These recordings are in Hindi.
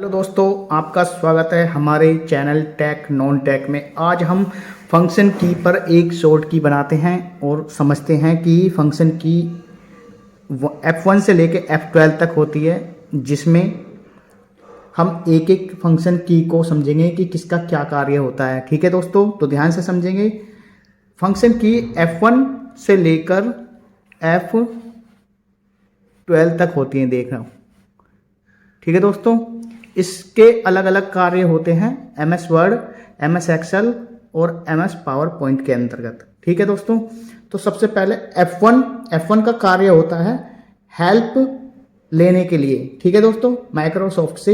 तो दोस्तों आपका स्वागत है हमारे चैनल टेक नॉन टेक में। आज हम फंक्शन की पर एक शॉर्ट की बनाते हैं और समझते हैं कि फंक्शन की F1 से लेके F12 तक होती है, जिसमें हम एक एक फंक्शन की को समझेंगे कि किसका क्या कार्य होता है। ठीक है दोस्तों, तो ध्यान से समझेंगे। फंक्शन की F1 से लेकर F12 तक होती हैं, देख रहा हूँ। ठीक है दोस्तों, इसके अलग अलग कार्य होते हैं MS वर्ड, MS एक्सेल और MS पावर पॉइंट के अंतर्गत। ठीक है दोस्तों, तो सबसे पहले F1 का कार्य होता है हेल्प लेने के लिए। ठीक है दोस्तों, माइक्रोसॉफ्ट से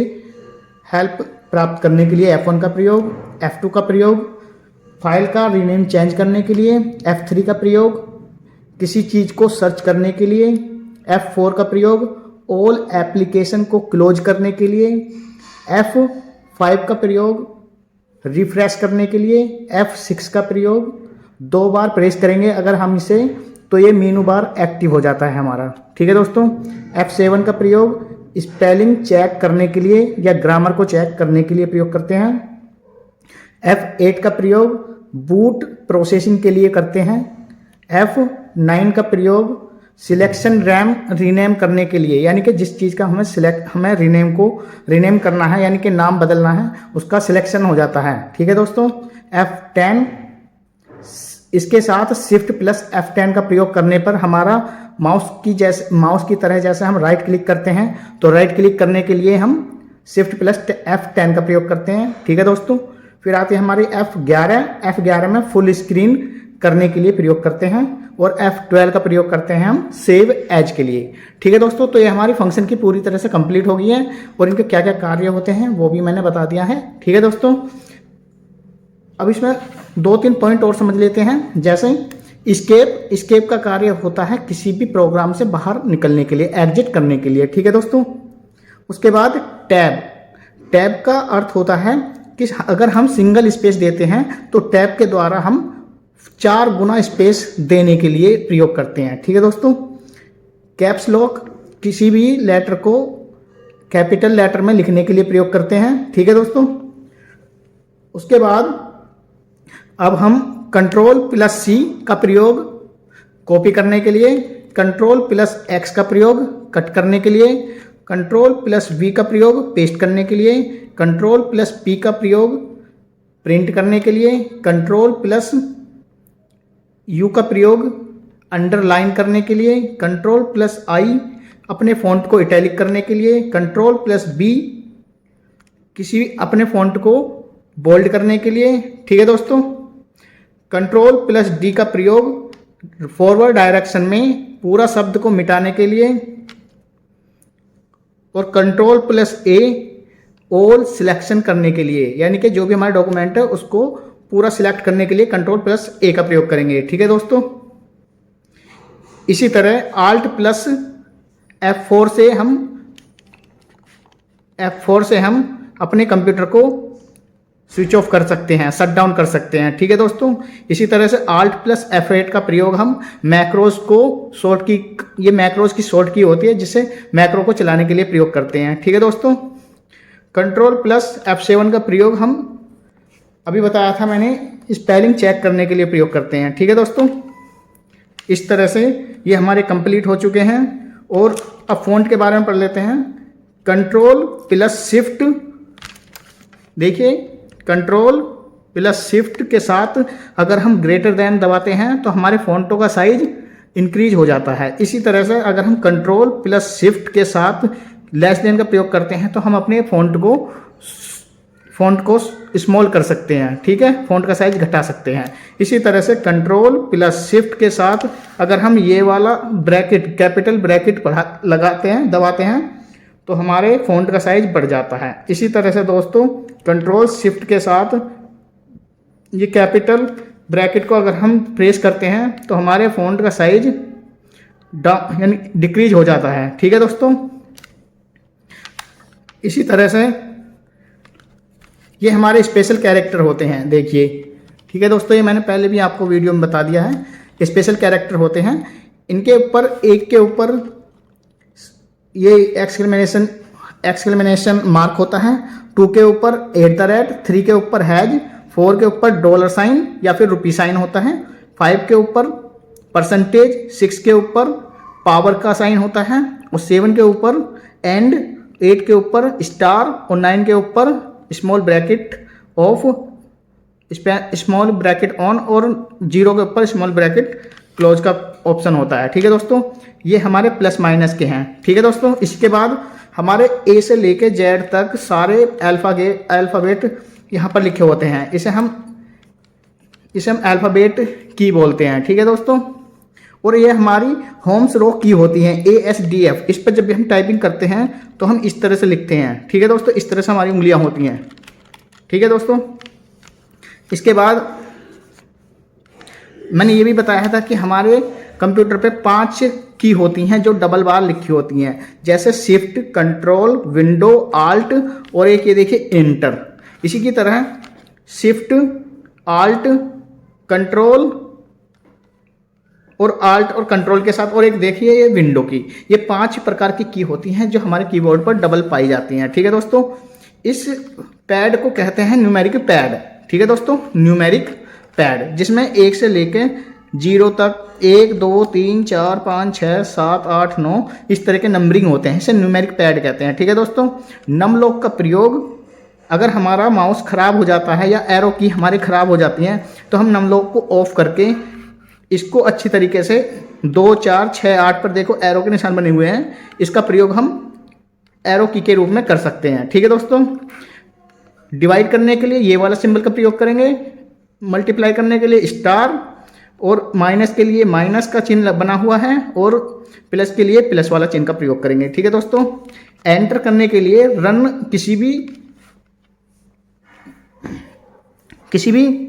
हेल्प प्राप्त करने के लिए F1 का प्रयोग, F2 का प्रयोग फाइल का रीनेम चेंज करने के लिए, F3 का प्रयोग किसी चीज़ को सर्च करने के लिए, F4 का प्रयोग ऑल एप्लीकेशन को क्लोज करने के लिए, F5 का प्रयोग रिफ्रेश करने के लिए, F6 का प्रयोग 2 बार प्रेस करेंगे अगर हम इसे तो ये मीनू बार एक्टिव हो जाता है हमारा। ठीक है दोस्तों, F7 का प्रयोग स्पेलिंग चेक करने के लिए या ग्रामर को चेक करने के लिए प्रयोग करते हैं। F8 का प्रयोग बूट प्रोसेसिंग के लिए करते हैं। F9 का प्रयोग सिलेक्शन रैम रीनेम करने के लिए, यानी कि जिस चीज़ का हमें रीनेम करना है, यानी कि नाम बदलना है, उसका सिलेक्शन हो जाता है। ठीक है दोस्तों, F10 इसके साथ शिफ्ट प्लस F10 का प्रयोग करने पर हमारा माउस की तरह जैसे हम राइट क्लिक करते हैं, तो राइट क्लिक करने के लिए हम शिफ्ट प्लस F10 का प्रयोग करते हैं। ठीक है दोस्तों, फिर आती है हमारी F11 में फुल स्क्रीन करने के लिए प्रयोग करते हैं और F12 का प्रयोग करते हैं हम सेव एज के लिए। ठीक है दोस्तों, तो ये हमारी फंक्शन की पूरी तरह से कंप्लीट हो गई है और इनके क्या क्या कार्य होते हैं वो भी मैंने बता दिया है। ठीक है दोस्तों, अब इसमें 2-3 पॉइंट और समझ लेते हैं। जैसे एस्केप का कार्य होता है किसी भी प्रोग्राम से बाहर निकलने के लिए, एग्जिट करने के लिए। ठीक है दोस्तों, उसके बाद टैब का अर्थ होता है कि अगर हम सिंगल स्पेस देते हैं तो टैब के द्वारा हम 4 गुना स्पेस देने के लिए प्रयोग करते हैं। ठीक है दोस्तों, कैप्स लॉक किसी भी लेटर को कैपिटल लेटर में लिखने के लिए प्रयोग करते हैं। ठीक है दोस्तों, उसके बाद अब हम Ctrl+C का प्रयोग कॉपी करने के लिए, Ctrl+X का प्रयोग कट करने के लिए, Ctrl+V का प्रयोग पेस्ट करने के लिए, Ctrl+P का प्रयोग प्रिंट करने के लिए, Ctrl+U का प्रयोग अंडरलाइन करने के लिए, Ctrl+I अपने फॉन्ट को इटैलिक करने के लिए, Ctrl+B किसी अपने फॉन्ट को बोल्ड करने के लिए। ठीक है दोस्तों, Ctrl+D का प्रयोग फॉरवर्ड डायरेक्शन में पूरा शब्द को मिटाने के लिए और Ctrl+A ऑल सिलेक्शन करने के लिए, यानी कि जो भी हमारा डॉक्यूमेंट है उसको पूरा सिलेक्ट करने के लिए Ctrl+A का प्रयोग करेंगे। ठीक है दोस्तों, इसी तरह Alt+F4 से हम अपने कंप्यूटर को स्विच ऑफ कर सकते हैं, शट डाउन कर सकते हैं। ठीक है दोस्तों, इसी तरह से Alt+F8 का प्रयोग हम मैक्रोज की शॉर्ट की होती है जिससे मैक्रो को चलाने के लिए प्रयोग करते हैं। ठीक है दोस्तों, Ctrl+F7 का प्रयोग हम अभी बताया था मैंने, स्पेलिंग चेक करने के लिए प्रयोग करते हैं। ठीक है दोस्तों, इस तरह से ये हमारे कंप्लीट हो चुके हैं। और अब फॉन्ट के बारे में पढ़ लेते हैं। Ctrl+Shift, देखिए Ctrl+Shift के साथ अगर हम ग्रेटर देन दबाते हैं तो हमारे फॉन्टों का साइज इंक्रीज हो जाता है। इसी तरह से अगर हम Ctrl+Shift के साथ लेस देन का प्रयोग करते हैं तो हम अपने फॉन्ट को स्मॉल कर सकते हैं। ठीक है, फॉन्ट का साइज घटा सकते हैं। इसी तरह से Ctrl+Shift के साथ अगर हम ये वाला ब्रैकेट, कैपिटल ब्रैकेट दबाते हैं तो हमारे फॉन्ट का साइज बढ़ जाता है। इसी तरह से दोस्तों Ctrl+Shift के साथ ये कैपिटल ब्रैकेट को अगर हम प्रेस करते हैं तो हमारे फॉन्ट का साइज यानी डिक्रीज हो जाता है। ठीक है दोस्तों, इसी तरह से ये हमारे स्पेशल कैरेक्टर होते हैं, देखिए। ठीक है दोस्तों, ये मैंने पहले भी आपको वीडियो में बता दिया है। स्पेशल कैरेक्टर होते हैं, इनके ऊपर एक के ऊपर ये एक्सक्लेमेशन एक्सक्लेमेशन मार्क होता है, 2 के ऊपर @ 3 के ऊपर हैज, 4 के ऊपर $साइन या फिर रुपी साइन होता है, 5 के ऊपर परसेंटेज, 6 के ऊपर पावर का साइन होता है और 7 के ऊपर एंड, 8 के ऊपर स्टार और 9 के ऊपर स्मॉल ब्रैकेट ऑन और 0 के ऊपर स्मॉल ब्रैकेट क्लोज का ऑप्शन होता है। ठीक है दोस्तों, ये हमारे प्लस माइनस के हैं। ठीक है दोस्तों, इसके बाद हमारे ए से लेके जेड तक सारे अल्फ़ाबेट यहाँ पर लिखे होते हैं। इसे हम अल्फ़ाबेट की बोलते हैं। ठीक है दोस्तों, और ये हमारी होम्स रो की होती हैं ASDF। इस पर जब भी हम टाइपिंग करते हैं तो हम इस तरह से लिखते हैं। ठीक है दोस्तों, इस तरह से हमारी उंगलियां होती हैं। ठीक है दोस्तों, इसके बाद मैंने ये भी बताया था कि हमारे कंप्यूटर पे 5 की होती हैं जो डबल बार लिखी होती हैं, जैसे शिफ्ट, कंट्रोल, विंडो, आल्ट और एक ये देखिए एंटर। इसी की तरह शिफ्ट, आल्ट, कंट्रोल और आल्ट और कंट्रोल के साथ और एक देखिए ये विंडो की। ये 5 प्रकार की होती हैं जो हमारे कीबोर्ड पर डबल पाई जाती हैं। ठीक है दोस्तों, इस पैड को कहते हैं न्यूमेरिक पैड। ठीक है दोस्तों, न्यूमेरिक पैड, जिसमें 1 से लेके 0 तक 1 2 3 4 5 6 7 8 9 इस तरह के नंबरिंग होते हैं। इसे न्यूमेरिक पैड कहते हैं। ठीक है दोस्तों, नम लॉक का प्रयोग अगर हमारा माउस खराब हो जाता है या एरो की हमारी खराब हो जाती है तो हम नम लॉक को ऑफ करके इसको अच्छी तरीके से 2 4 6 8 पर देखो एरो के निशान बने हुए हैं, इसका प्रयोग हम एरो की के रूप में कर सकते हैं। ठीक है दोस्तों, डिवाइड करने के लिए ये वाला सिंबल का प्रयोग करेंगे, मल्टीप्लाई करने के लिए स्टार और माइनस के लिए माइनस का चिन्ह बना हुआ है और प्लस के लिए प्लस वाला चिन्ह का प्रयोग करेंगे। ठीक है दोस्तों, एंटर करने के लिए रन किसी भी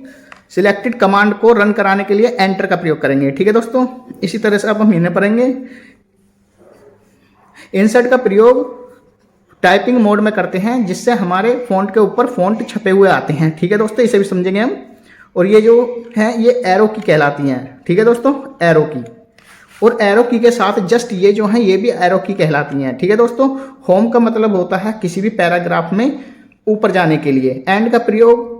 सिलेक्टेड कमांड को रन कराने के लिए एंटर का प्रयोग करेंगे। ठीक है दोस्तों, इसी तरह से अब हम इन्हें पढ़ेंगे। इंसर्ट का प्रयोग टाइपिंग मोड में करते हैं जिससे हमारे फ़ॉन्ट के ऊपर फ़ॉन्ट छपे हुए आते हैं। ठीक है दोस्तों, इसे भी समझेंगे हम। और ये जो है ये एरो की कहलाती हैं। ठीक है दोस्तों, एरो की, और एरो की के साथ जस्ट ये जो है ये भी एरो की कहलाती हैं। ठीक है दोस्तों, होम का मतलब होता है किसी भी पैराग्राफ में ऊपर जाने के लिए, एंड का प्रयोग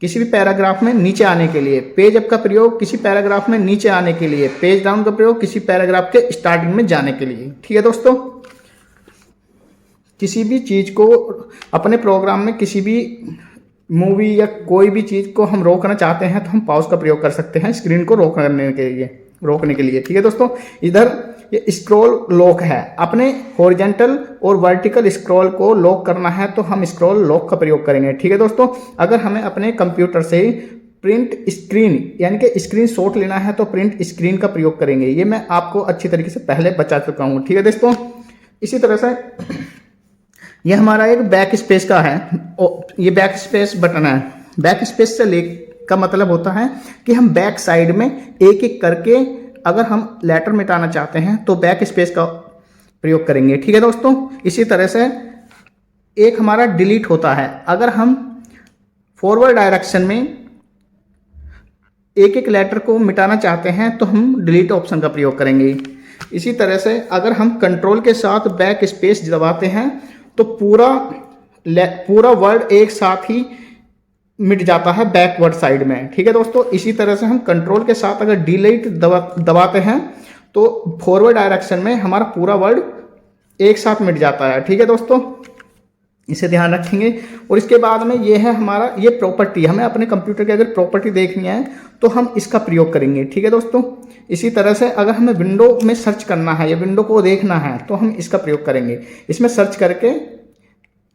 किसी भी पैराग्राफ में नीचे आने के लिए, पेज अप का प्रयोग किसी पैराग्राफ में नीचे आने के लिए, पेज डाउन का प्रयोग किसी पैराग्राफ के स्टार्टिंग में जाने के लिए। ठीक है दोस्तों, किसी भी चीज़ को अपने प्रोग्राम में किसी भी मूवी या कोई भी चीज़ को हम रोकना चाहते हैं तो हम पॉज का प्रयोग कर सकते हैं स्क्रीन को रोकने के लिए। ठीक है दोस्तों, इधर ये स्क्रॉल लॉक है, अपने हॉरिजॉन्टल और वर्टिकल स्क्रॉल को लॉक करना है तो हम स्क्रॉल लॉक का प्रयोग करेंगे। ठीक है दोस्तों, अगर हमें अपने कंप्यूटर से प्रिंट स्क्रीन यानी कि स्क्रीन शॉट लेना है तो प्रिंट स्क्रीन का प्रयोग करेंगे। ये मैं आपको अच्छी तरीके से पहले बता चुका हूँ। ठीक है दोस्तों, इसी तरह से ये हमारा एक बैक स्पेस का है, ये बैक स्पेस बटन है। बैक स्पेस से का मतलब होता है कि हम बैक साइड में एक एक करके अगर हम लेटर मिटाना चाहते हैं तो बैक स्पेस का प्रयोग करेंगे। ठीक है दोस्तों, इसी तरह से एक हमारा डिलीट होता है। अगर हम फॉरवर्ड डायरेक्शन में एक एक लेटर को मिटाना चाहते हैं तो हम डिलीट ऑप्शन का प्रयोग करेंगे। इसी तरह से अगर हम कंट्रोल के साथ बैक स्पेस दबाते हैं तो पूरा वर्ड एक साथ ही मिट जाता है बैकवर्ड साइड में। ठीक है दोस्तों, इसी तरह से हम कंट्रोल के साथ अगर डिलीट दबाते हैं तो फॉरवर्ड डायरेक्शन में हमारा पूरा वर्ड एक साथ मिट जाता है। ठीक है दोस्तों, इसे ध्यान रखेंगे। और इसके बाद में ये है हमारा ये प्रॉपर्टी, हमें अपने कंप्यूटर की अगर प्रॉपर्टी देखनी है तो हम इसका प्रयोग करेंगे। ठीक है दोस्तों, इसी तरह से अगर हमें विंडो में सर्च करना है या विंडो को देखना है तो हम इसका प्रयोग करेंगे। इसमें सर्च करके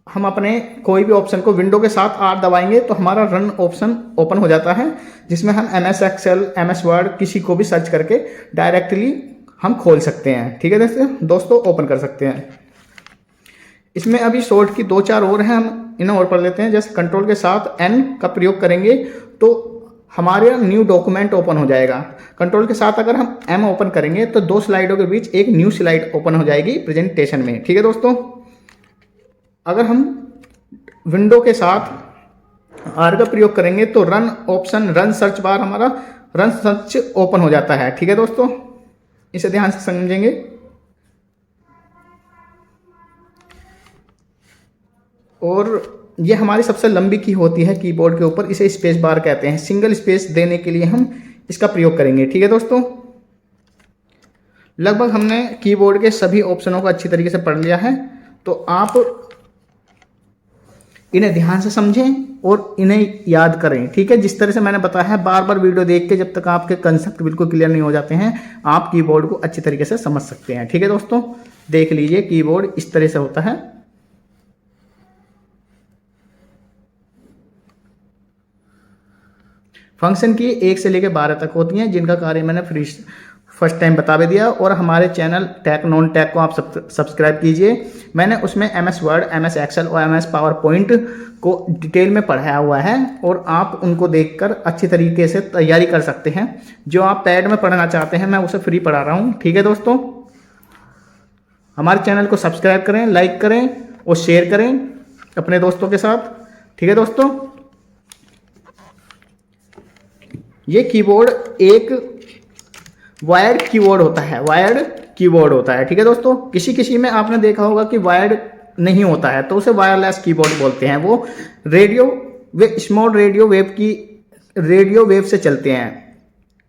हम अपने कोई भी ऑप्शन को विंडो के साथ R दबाएंगे तो हमारा रन ऑप्शन ओपन हो जाता है, जिसमें हम MS Excel, MS Word किसी को भी सर्च करके डायरेक्टली हम खोल सकते हैं। ठीक है दोस्तों, ओपन कर सकते हैं। इसमें अभी शॉर्ट की 2-4 और हैं, हम इन्हें और पढ़ लेते हैं। जैसे कंट्रोल के साथ N का प्रयोग करेंगे तो हमारे न्यू डॉक्यूमेंट ओपन हो जाएगा। कंट्रोल के साथ अगर हम M ओपन करेंगे तो 2 स्लाइडों के बीच एक न्यू स्लाइड ओपन हो जाएगी प्रेजेंटेशन में। ठीक है दोस्तों, अगर हम विंडो के साथ R का प्रयोग करेंगे तो run option, run search bar हमारा रन सर्च ओपन हो जाता है। ठीक है दोस्तों, इसे ध्यान से समझेंगे। और ये हमारी सबसे लंबी की होती है कीबोर्ड के ऊपर, इसे स्पेस बार कहते हैं। सिंगल स्पेस देने के लिए हम इसका प्रयोग करेंगे। ठीक है दोस्तों, लगभग हमने कीबोर्ड के सभी ऑप्शनों को अच्छी तरीके से पढ़ लिया है, तो आप इन्हें ध्यान से समझें और इन्हें याद करें। ठीक है, जिस तरह से मैंने बताया है, बार बार वीडियो देख के जब तक आपके कंसेप्ट बिल्कुल क्लियर नहीं हो जाते हैं, आप कीबोर्ड को अच्छी तरीके से समझ सकते हैं। ठीक है दोस्तों, देख लीजिए कीबोर्ड इस तरह से होता है। फंक्शन की 1 से लेकर 12 तक होती हैं, जिनका कार्य मैंने फर्स्ट टाइम बता भी दिया। और हमारे चैनल टैक नॉन टैक को आप सब्सक्राइब कीजिए। मैंने उसमें MS वर्ड, MS एक्सेल और MS पावर पॉइंट को डिटेल में पढ़ाया हुआ है, और आप उनको देखकर अच्छी तरीके से तैयारी कर सकते हैं। जो आप पैड में पढ़ना चाहते हैं, मैं उसे फ्री पढ़ा रहा हूँ। ठीक है दोस्तों, हमारे चैनल को सब्सक्राइब करें, लाइक करें और शेयर करें अपने दोस्तों के साथ। ठीक है दोस्तों, ये कीबोर्ड एक वायर्ड कीबोर्ड होता है, वायर्ड कीबोर्ड होता है। ठीक है दोस्तों, किसी किसी में आपने देखा होगा कि वायर्ड नहीं होता है, तो उसे वायरलेस कीबोर्ड बोलते हैं। वो स्मॉल रेडियो वेव से चलते हैं,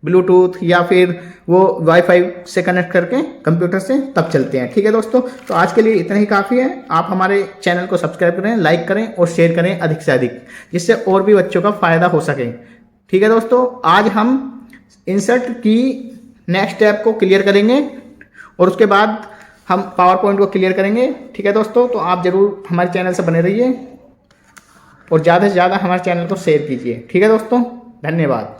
ब्लूटूथ या फिर वो वाईफाई से कनेक्ट करके कंप्यूटर से तब चलते हैं। ठीक है दोस्तों, तो आज के लिए इतना ही काफ़ी है। आप हमारे चैनल को सब्सक्राइब करें, लाइक करें और शेयर करें अधिक से अधिक, जिससे और भी बच्चों का फायदा हो सके। ठीक है दोस्तों, आज हम इंसर्ट की नेक्स्ट स्टेप को क्लियर करेंगे और उसके बाद हम पावर पॉइंट को क्लियर करेंगे। ठीक है दोस्तों, तो आप जरूर हमारे चैनल से बने रहिए और ज़्यादा से ज़्यादा हमारे चैनल को शेयर कीजिए। ठीक है दोस्तों, धन्यवाद।